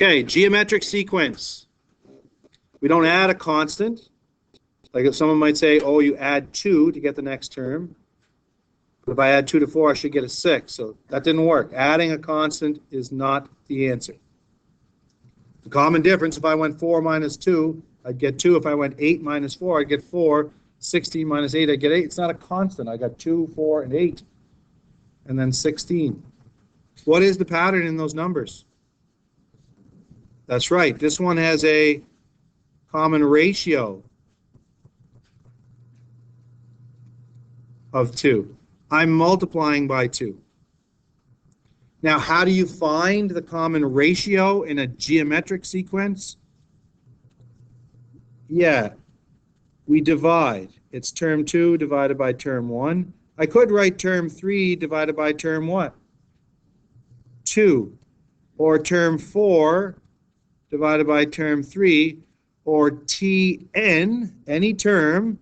Okay, geometric sequence. We don't add a constant. Like if someone might say, oh, you add 2 to get the next term. But if I add 2 to 4, I should get a 6. So that didn't work. Adding a constant is not the answer. The common difference, if I went 4 minus 2, I'd get 2. If I went 8 minus 4, I'd get 4. 16 minus 8, I'd get 8. It's not a constant. I got 2, 4, and 8. And then 16. What is the pattern in those numbers? That's right. This one has a common ratio of 2. I'm multiplying by 2. Now, how do you find the common ratio in a geometric sequence? Yeah, we divide. It's term 2 divided by term 1. I could write term 3 divided by term what? 2. Or term 4 divided by term 3. Or Tn, any term.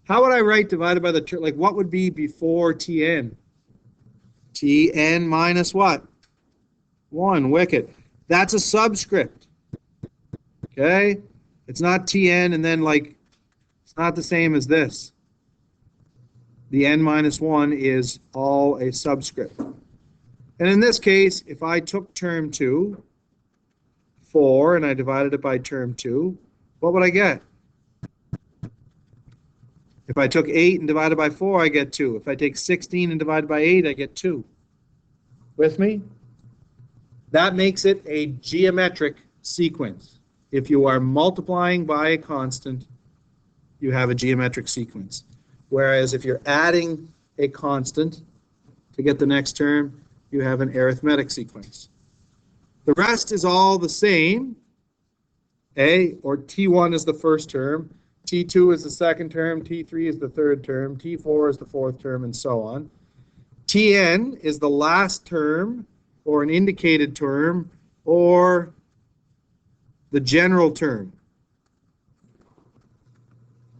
How would I write divided by the term? Like what would be before Tn? Tn minus what? 1, wicked. That's a subscript. Okay? It's not Tn and then like, it's not the same as this. The n minus 1 is all a subscript. And in this case, if I took term 2, 4, and I divided it by term 2, what would I get? If I took 8 and divided by 4, I get 2. If I take 16 and divided by 8, I get 2. With me? That makes it a geometric sequence. If you are multiplying by a constant, you have a geometric sequence. Whereas if you're adding a constant to get the next term, you have an arithmetic sequence. The rest is all the same. Or T1 is the first term, T2 is the second term, T3 is the third term, T4 is the fourth term, and so on. Tn is the last term, or an indicated term, or the general term.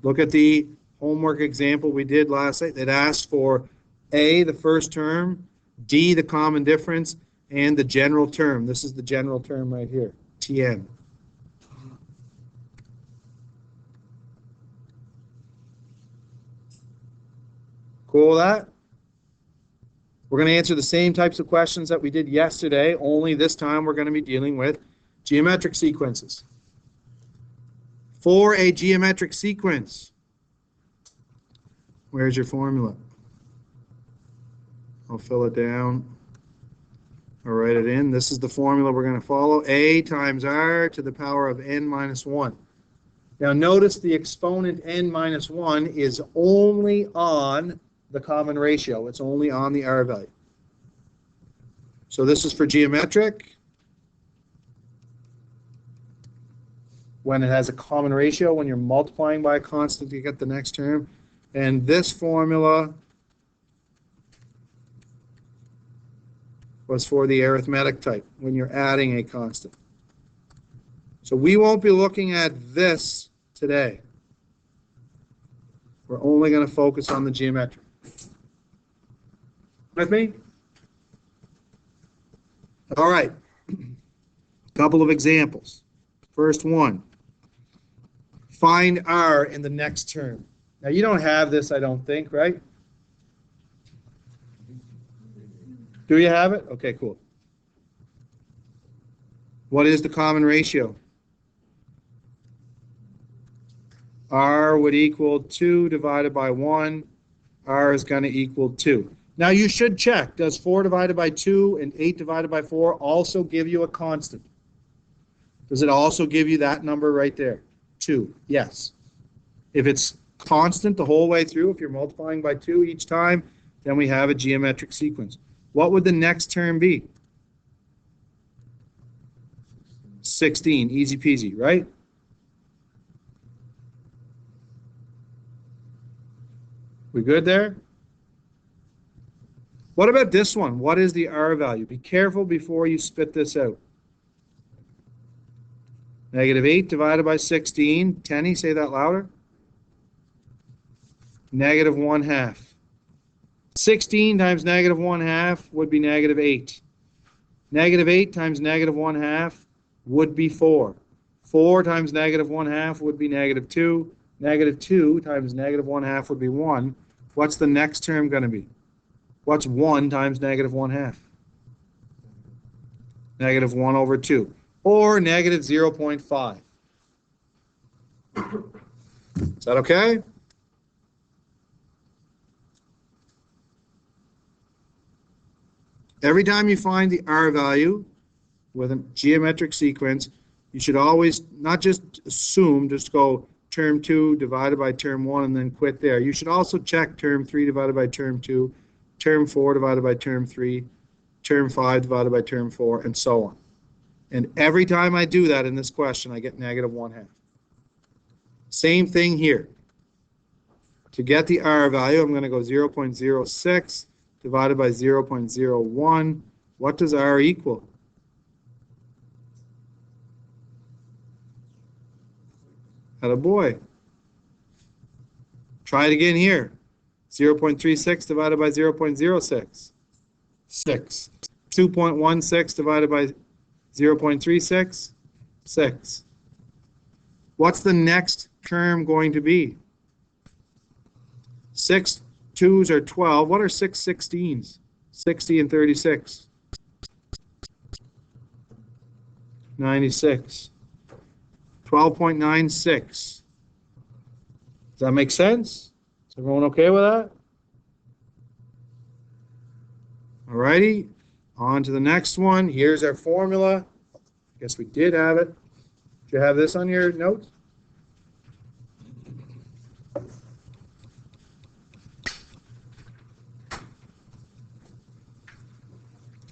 Look at the homework example we did last night that asked for A, the first term, D, the common difference, and the general term. This is the general term right here, Tn. Cool with that? We're going to answer the same types of questions that we did yesterday, only this time we're going to be dealing with geometric sequences. For a geometric sequence, where's your formula? I'll fill it down. I'll write it in. This is the formula we're going to follow. A times r to the power of n minus 1. Now notice the exponent n minus 1 is only on the common ratio. It's only on the r value. So this is for geometric. When it has a common ratio, when you're multiplying by a constant to get the next term. And this formula was for the arithmetic type, when you're adding a constant. So we won't be looking at this today. We're only going to focus on the geometric. With me? All right. A couple of examples. First one. Find r in the next term. Now you don't have this, I don't think, right? Do you have it? Okay, cool. What is the common ratio? R would equal 2 divided by 1. R is going to equal 2. Now you should check, does 4 divided by 2 and 8 divided by 4 also give you a constant? Does it also give you that number right there? 2, yes. If it's constant the whole way through, if you're multiplying by 2 each time, then we have a geometric sequence. What would the next term be? 16, easy peasy, right? We good there? What about this one? What is the r value? Be careful before you spit this out. Negative 8 divided by 16. Tenny, say that louder. Negative 1/2. 16 times negative 1/2 would be negative 8. Negative 8 times negative 1/2 would be 4. 4 times negative 1/2 would be negative 2. Negative 2 times negative 1/2 would be 1. What's the next term going to be? What's 1 times negative 1/2? Negative 1 over 2. Or negative 0.5. Is that okay? Every time you find the R value with a geometric sequence, you should always not just assume, just go term 2 divided by term 1 and then quit there. You should also check term 3 divided by term 2, term 4 divided by term 3, term 5 divided by term 4, and so on. And every time I do that in this question, I get negative 1/2. Same thing here. To get the R value, I'm going to go 0.06 divided by 0.01. What does R equal? Attaboy. Try it again here. 0.36 divided by 0.06. 6. 2.16 divided by 0.36. 6. What's the next term going to be? 6 2s are 12. What are 6 16s? 60 and 36. 96. 12.96. Does that make sense? Is everyone okay with that? All righty. On to the next one. Here's our formula. Guess we did have it. Do you have this on your notes?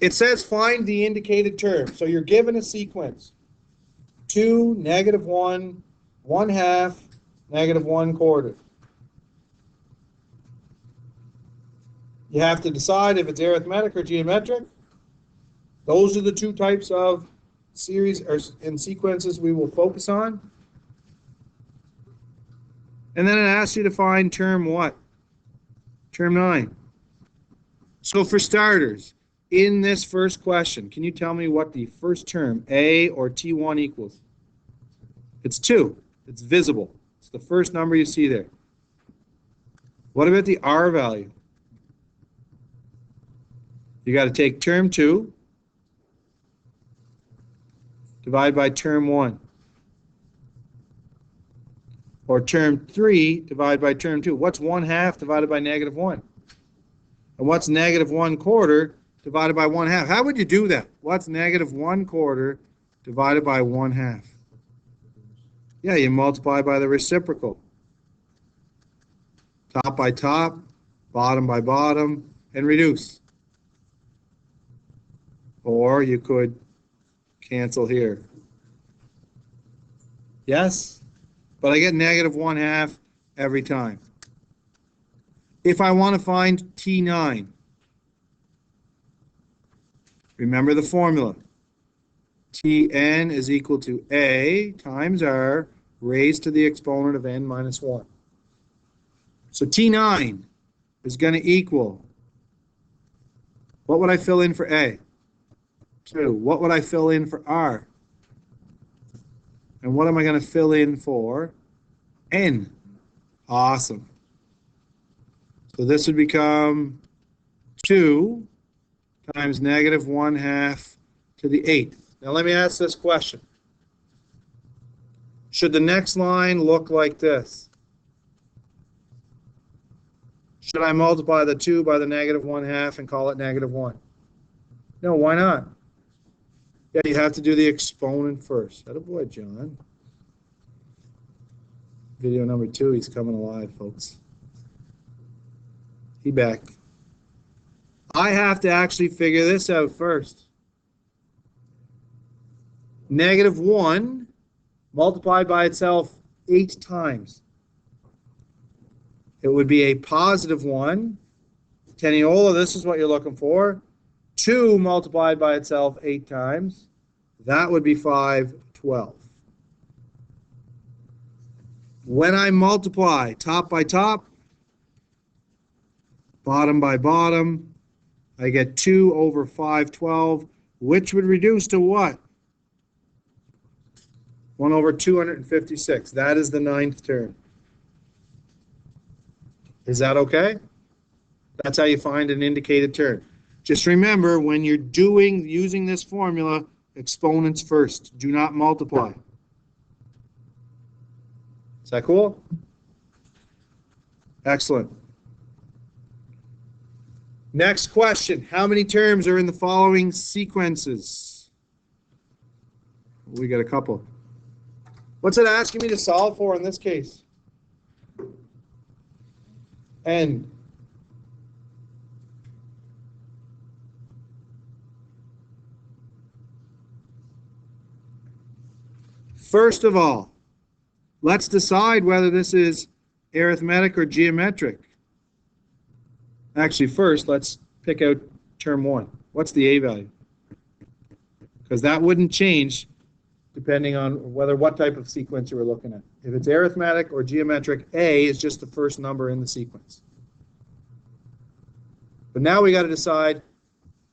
It says find the indicated term. So you're given a sequence. 2, negative 1, 1/2, negative 1/4. You have to decide if it's arithmetic or geometric. Those are the two types of series and sequences we will focus on. And then it asks you to find term what? Term 9. So for starters, in this first question, can you tell me what the first term, A or T1 equals? It's 2. It's visible. It's the first number you see there. What about the R value? You got to take term 2, divide by term 1. Or term 3, divide by term 2. What's 1/2 divided by negative 1? And what's negative 1/4 divided by 1/2? How would you do that? What's negative 1/4 divided by 1/2? Yeah, you multiply by the reciprocal. Top by top, bottom by bottom, and reduce. Or you could cancel here. Yes? But I get negative 1/2 every time. If I want to find T9, remember the formula. Tn is equal to A times R raised to the exponent of n minus 1. So T9 is going to equal, what would I fill in for A? 2. What would I fill in for R? And what am I going to fill in for N? Awesome. So this would become 2 times negative 1/2 to the 8th. Now let me ask this question. Should the next line look like this? Should I multiply the 2 by the negative 1/2 and call it negative 1? No, why not? Yeah, you have to do the exponent first. Attaboy, John. Video number 2, he's coming alive, folks. He back. I have to actually figure this out first. Negative 1 multiplied by itself 8 times. It would be a positive 1. Teniola, this is what you're looking for. 2 multiplied by itself 8 times. That would be 512. When I multiply top by top, bottom by bottom, I get 2 over 512, which would reduce to what? 1 over 256. That is the 9th term. Is that okay? That's how you find an indicated term. Just remember, when you're using this formula, exponents first. Do not multiply. Is that cool? Excellent. Next question. How many terms are in the following sequences? We got a couple. What's it asking me to solve for in this case? N. First of all, let's decide whether this is arithmetic or geometric. Actually, first, let's pick out term 1. What's the A value? Because that wouldn't change depending on what type of sequence you were looking at. If it's arithmetic or geometric, A is just the first number in the sequence. But now we got to decide,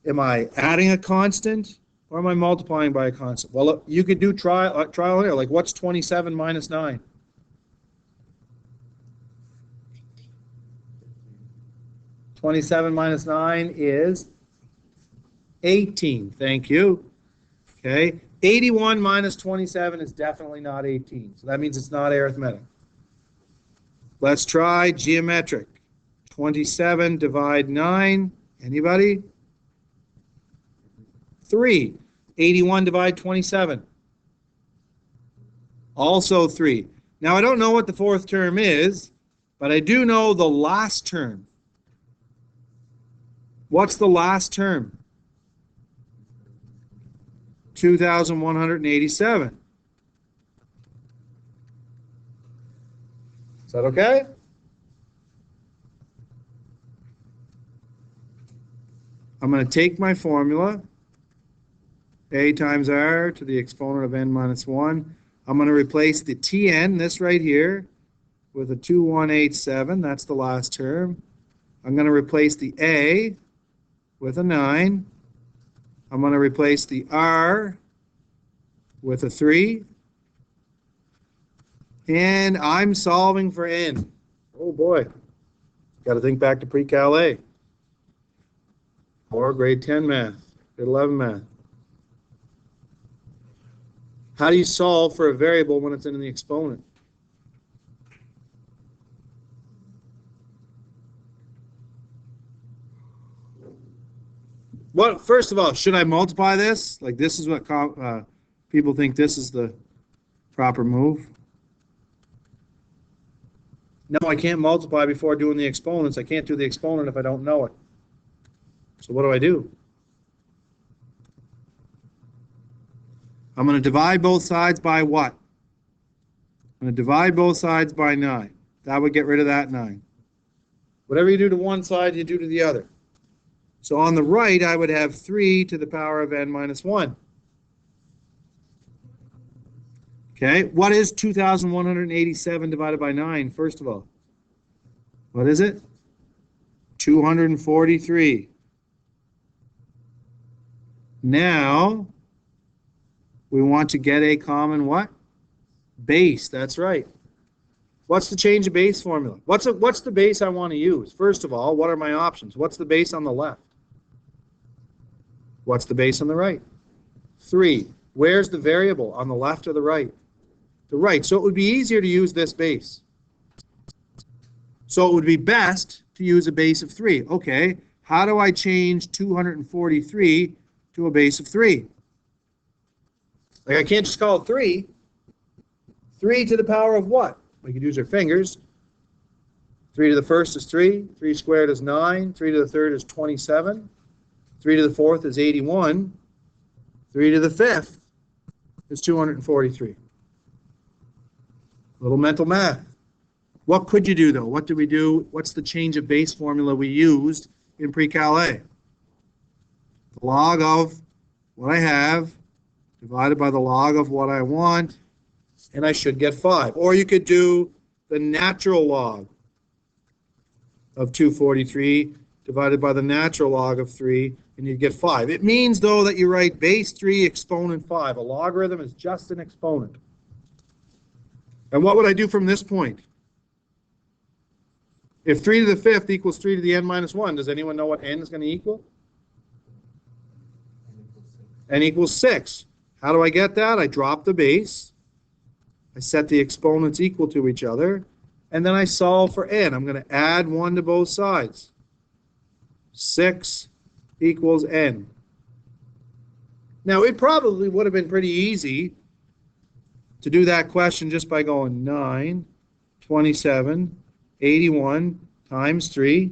am I adding a constant or am I multiplying by a constant? Well, you could do trial and error. Like, what's 27 minus 9? 27 minus 9 is 18. Thank you. Okay. 81 minus 27 is definitely not 18. So that means it's not arithmetic. Let's try geometric. 27 divide 9. Anybody? 3. 81 divide 27. Also 3. Now I don't know what the 4th term is, but I do know the last term. What's the last term? 2,187. Is that okay? I'm going to take my formula, a times r to the exponent of n minus 1. I'm going to replace the tn, this right here, with a 2187. That's the last term. I'm going to replace the a with a 9. I'm going to replace the r with a 3. And I'm solving for n. Oh boy. Got to think back to pre-cal A. Or grade 10 math, grade 11 math. How do you solve for a variable when it's in the exponent? Well, first of all, should I multiply this? Like, this is what people think this is the proper move. No, I can't multiply before doing the exponents. I can't do the exponent if I don't know it. So what do? I'm going to divide both sides by what? I'm going to divide both sides by 9. That would get rid of that 9. Whatever you do to one side, you do to the other. So on the right, I would have 3 to the power of n minus 1. Okay, what is 2,187 divided by 9, first of all? What is it? 243. Now, we want to get a common what? Base, that's right. What's the change of base formula? What's the base I want to use? First of all, what are my options? What's the base on the left? What's the base on the right? 3. Where's the variable? On the left or the right? The right. So it would be easier to use this base. So it would be best to use a base of 3. Okay, how do I change 243 to a base of 3? Like, I can't just call it 3. 3 to the power of what? We could use our fingers. 3 to the first is 3. 3 squared is 9. 3 to the third is 27. 3 to the fourth is 81. 3 to the fifth is 243. A little mental math. What could you do, though? What do we do? What's the change of base formula we used in pre-cal A? The log of what I have divided by the log of what I want, and I should get 5. Or you could do the natural log of 243 divided by the natural log of 3, and you'd get 5. It means, though, that you write base 3 exponent 5. A logarithm is just an exponent. And what would I do from this point? If 3 to the 5th equals 3 to the n minus 1, does anyone know what n is going to equal? N equals 6. How do I get that? I drop the base. I set the exponents equal to each other. And then I solve for n. I'm going to add 1 to both sides. 6 equals n. Now, it probably would have been pretty easy to do that question just by going 9, 27, 81 times 3.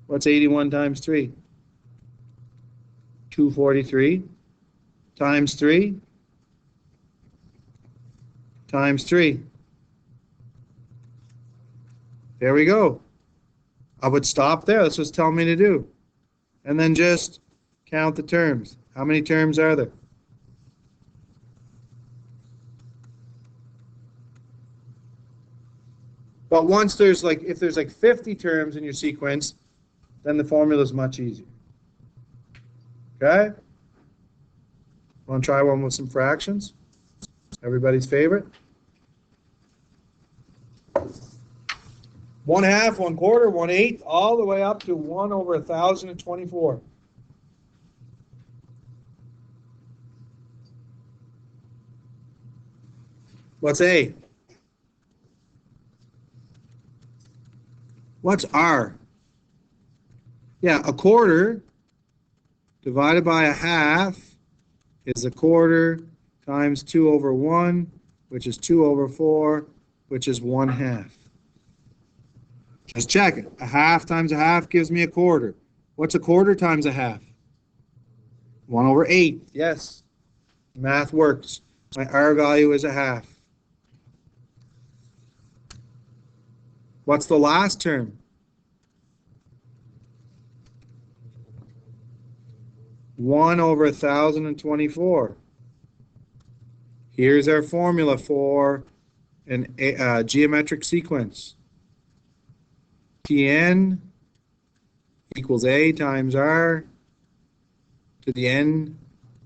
What's 81 times 3? 243 times 3 times 3. There we go. I would stop there. That's what's telling me to do. And then just count the terms. How many terms are there? But once there's like, if there's like 50 terms in your sequence, then the formula is much easier. Okay? Want to try one with some fractions? Everybody's favorite? 1/2, 1/4, 1/8, all the way up to 1 over 1,024. What's A? What's R? Yeah, 1/4 divided by 1/2 is 1/4 times 2 over 1, which is 2 over 4, which is 1/2. Just check it. 1/2 times 1/2 gives me 1/4. What's 1/4 times 1/2? 1 over 8. Yes. Math works. My R value is 1/2. What's the last term? 1 over 1,024. Here's our formula for a geometric sequence. Tn equals A times R to the n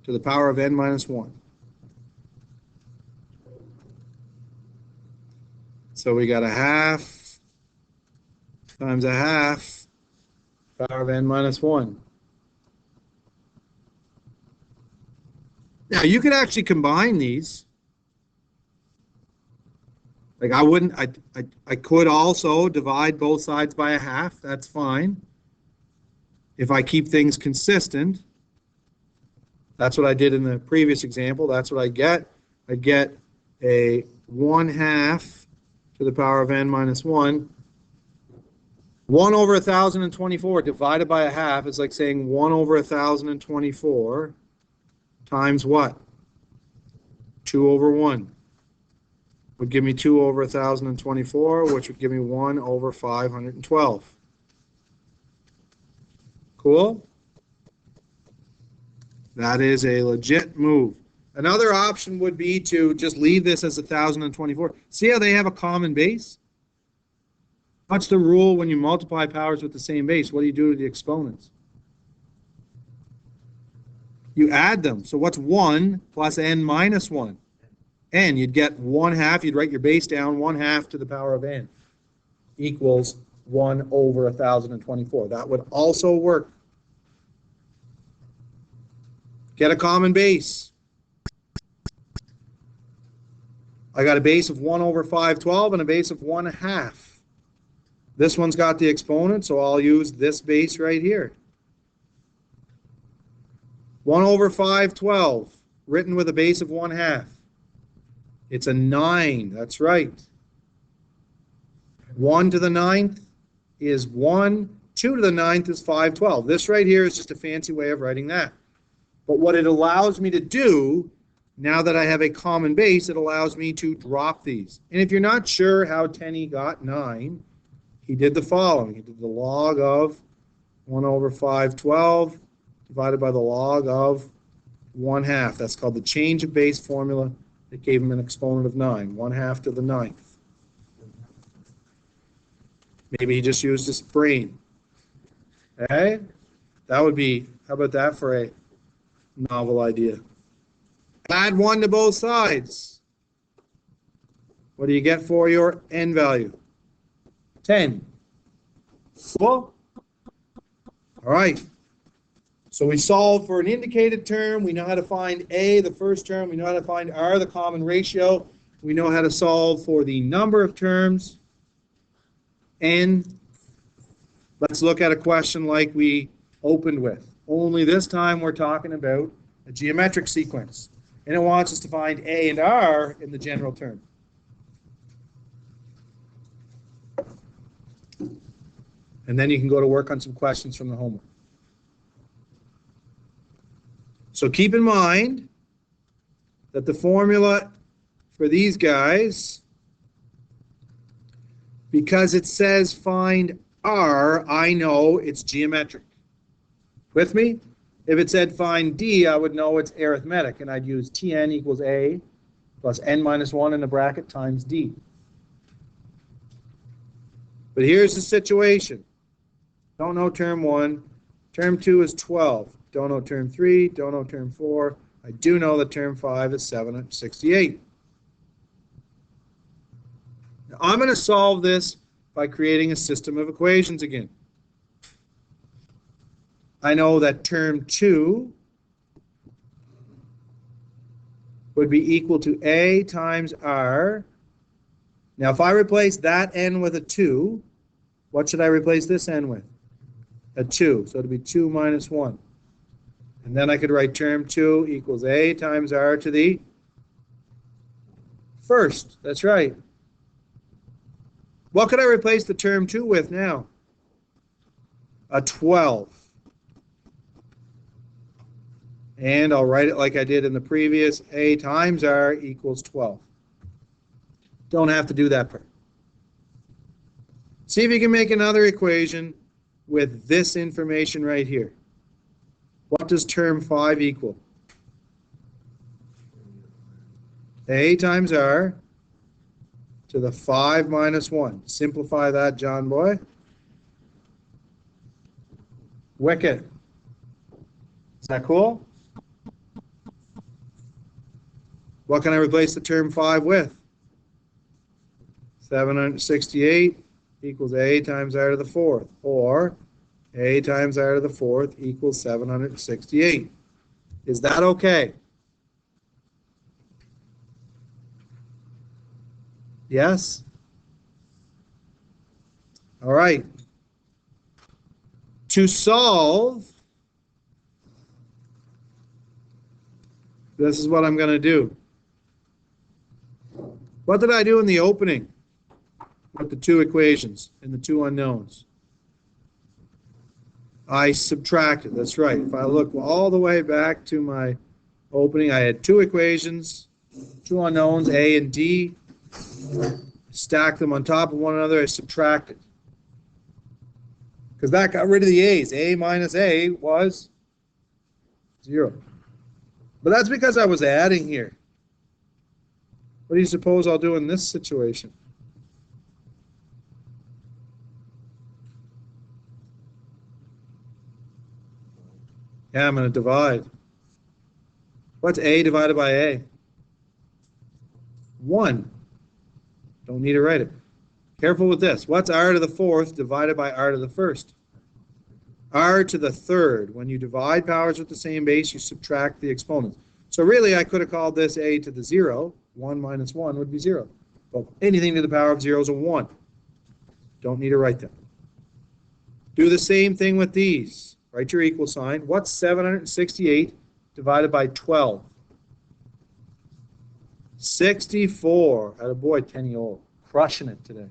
to the power of n minus 1. So we got 1/2 times 1/2 power of n minus 1. Now you could actually combine these. Like I could also divide both sides by 1/2. That's fine. If I keep things consistent, that's what I did in the previous example. That's what I get. I get a 1/2 to the power of n minus 1. 1 over 1,024 divided by 1/2 is like saying 1 over 1,024 times what? 2 over 1 would give me 2 over 1,024, which would give me 1 over 512. Cool? That is a legit move. Another option would be to just leave this as 1,024. See how they have a common base? What's the rule when you multiply powers with the same base? What do you do to the exponents? You add them. So what's 1 plus n minus 1? N. You'd get 1/2. You'd write your base down 1/2 to the power of n equals 1 over 1,024. That would also work. Get a common base. I got a base of 1 over 512 and a base of 1/2. This one's got the exponent, so I'll use this base right here. 1 over 512, written with a base of 1/2. It's a 9, that's right. 1 to the 9th is 1. 2 to the 9th is 512. This right here is just a fancy way of writing that. But what it allows me to do, now that I have a common base, it allows me to drop these. And if you're not sure how Tenney got 9, he did the following. He did the log of 1 over 512 divided by the log of 1/2. That's called the change of base formula. That gave him an exponent of 9, 1/2 to the 9th. Maybe he just used his brain. Okay? That would be, how about that for a novel idea? Add 1 to both sides. What do you get for your n value? 10. Cool? All right. So we solve for an indicated term. We know how to find A, the first term. We know how to find R, the common ratio. We know how to solve for the number of terms. And let's look at a question like we opened with. Only this time we're talking about a geometric sequence. And it wants us to find A and R in the general term. And then you can go to work on some questions from the homework. So keep in mind that the formula for these guys, because it says find R, I know it's geometric. With me? If it said find D, I would know it's arithmetic, and I'd use Tn equals A plus n minus 1 in the bracket times D. But here's the situation. Don't know term 1. Term 2 is 12. Don't know term 3. Don't know term 4. I do know that term 5 is 768. Now, I'm going to solve this by creating a system of equations again. I know that term 2 would be equal to A times R. Now, if I replace that n with a 2, what should I replace this n with? A 2. So it would be 2 minus 1. And then I could write term 2 equals A times R to the first. That's right. What could I replace the term 2 with now? A 12. And I'll write it like I did in the previous. A times R equals 12. Don't have to do that part. See if you can make another equation with this information right here. What does term 5 equal? A times R to the 5 minus 1. Simplify that, John boy. Wicked. Is that cool? What can I replace the term 5 with? 768 equals A times R to the 4th, or A times R to the 4th equals 768. Is that okay? Yes? All right. To solve, this is what I'm going to do. What did I do in the opening with the two equations and the two unknowns? I subtracted. That's right. If I look all the way back to my opening, I had two equations, two unknowns, A and D. Stacked them on top of one another. I subtracted. Because that got rid of the A's. A minus A was 0. But that's because I was adding here. What do you suppose I'll do in this situation? Yeah, I'm going to divide. What's A divided by A? 1. Don't need to write it. Careful with this. What's R to the 4th divided by R to the 1st? R to the 3rd. When you divide powers with the same base, you subtract the exponents. So really, I could have called this A to the 0. 1 minus 1 would be 0. Well, anything to the power of 0 is a 1. Don't need to write that. Do the same thing with these. Write your equal sign. What's 768 divided by 12? 64. Attaboy, Tenny-o. Crushing it today.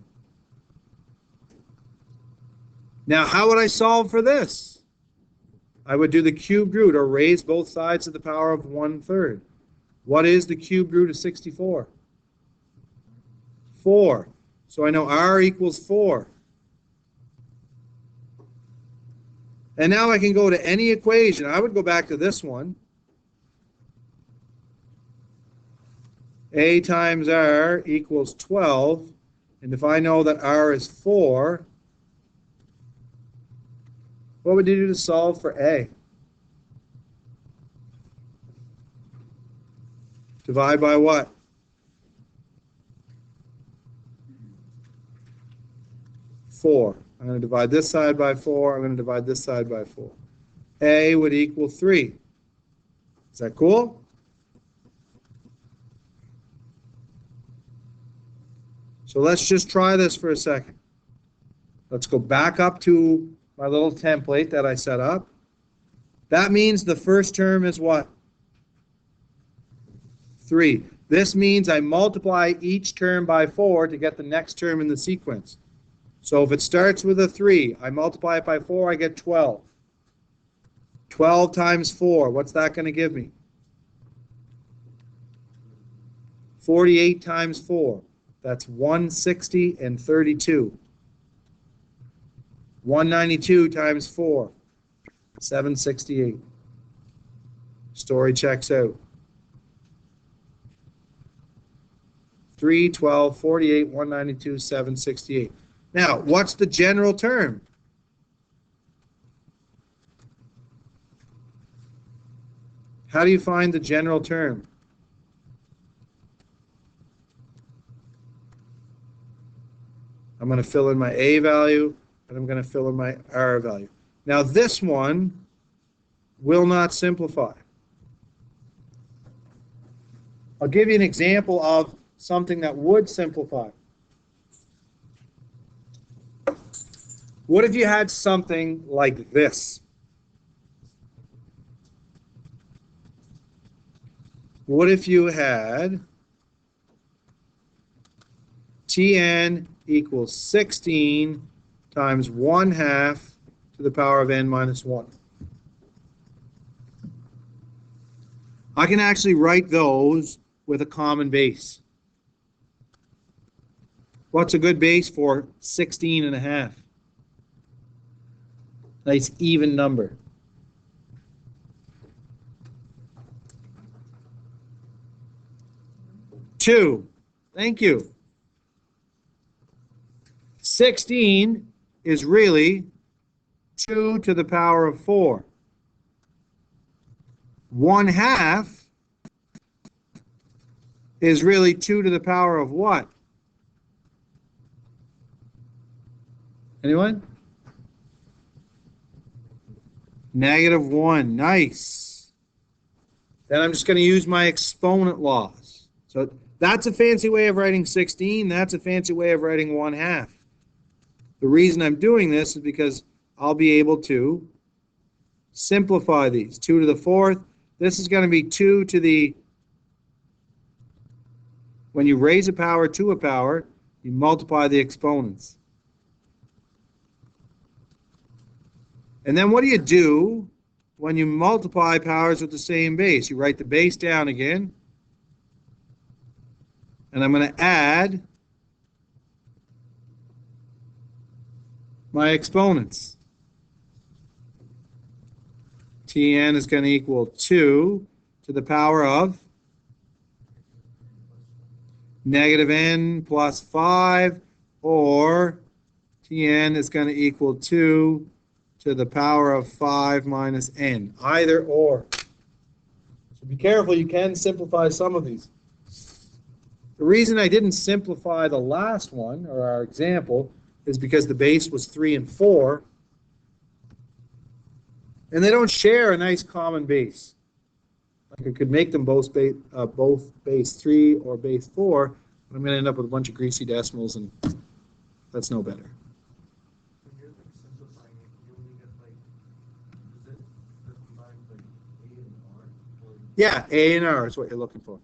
Now, how would I solve for this? I would do the cubed root, or raise both sides to the power of 1/3. What is the cubed root of 64? 4. So I know R equals 4. And now I can go to any equation. I would go back to this one. A times R equals 12. And if I know that R is 4, what would you do to solve for A? Divide by what? 4. I'm going to divide this side by 4. I'm going to divide this side by 4. A would equal 3. Is that cool? So let's just try this for a second. Let's go back up to my little template that I set up. That means the first term is what? 3. This means I multiply each term by 4 to get the next term in the sequence. So if it starts with a 3, I multiply it by 4, I get 12. 12 times 4, what's that going to give me? 48 times 4. That's 160 and 32. 192 times 4, 768. Story checks out. 3, 12, 48, 192, 768. Now, what's the general term? How do you find the general term? I'm going to fill in my A value, and I'm going to fill in my R value. Now, this one will not simplify. I'll give you an example of something that would simplify. What if you had something like this? What if you had Tn equals 16 times 1/2 to the power of n minus 1? I can actually write those with a common base. What's a good base for 16.5? Nice even number. Two. Thank you. 16 is really 2 to the power of 4. 1/2 is really 2 to the power of what? Anyone? -1. Nice. Then I'm just going to use my exponent laws. So that's a fancy way of writing 16. That's a fancy way of writing 1/2. The reason I'm doing this is because I'll be able to simplify these. 2 to the 4th. This is going to be 2 to the... When you raise a power to a power, you multiply the exponents. And then what do you do when you multiply powers with the same base? You write the base down again. And I'm going to add my exponents. Tn is going to equal 2 to the power of -n plus 5, or Tn is going to equal 2 to the power of 5 minus n. Either or. So be careful, you can simplify some of these. The reason I didn't simplify the last one, or our example, is because the base was 3 and 4, and they don't share a nice common base. Like I could make them both base 3 or base 4, but I'm going to end up with a bunch of greasy decimals, and that's no better. When you're like simplifying it, you only get like, is it the combined like A and R? Or... Yeah, A and R is what you're looking for.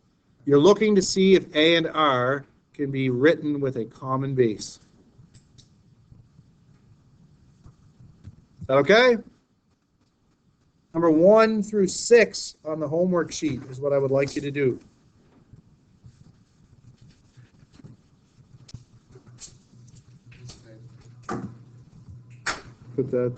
You're looking to see if A and R can be written with a common base. Is that okay? Number 1 through 6 on the homework sheet is what I would like you to do. Put that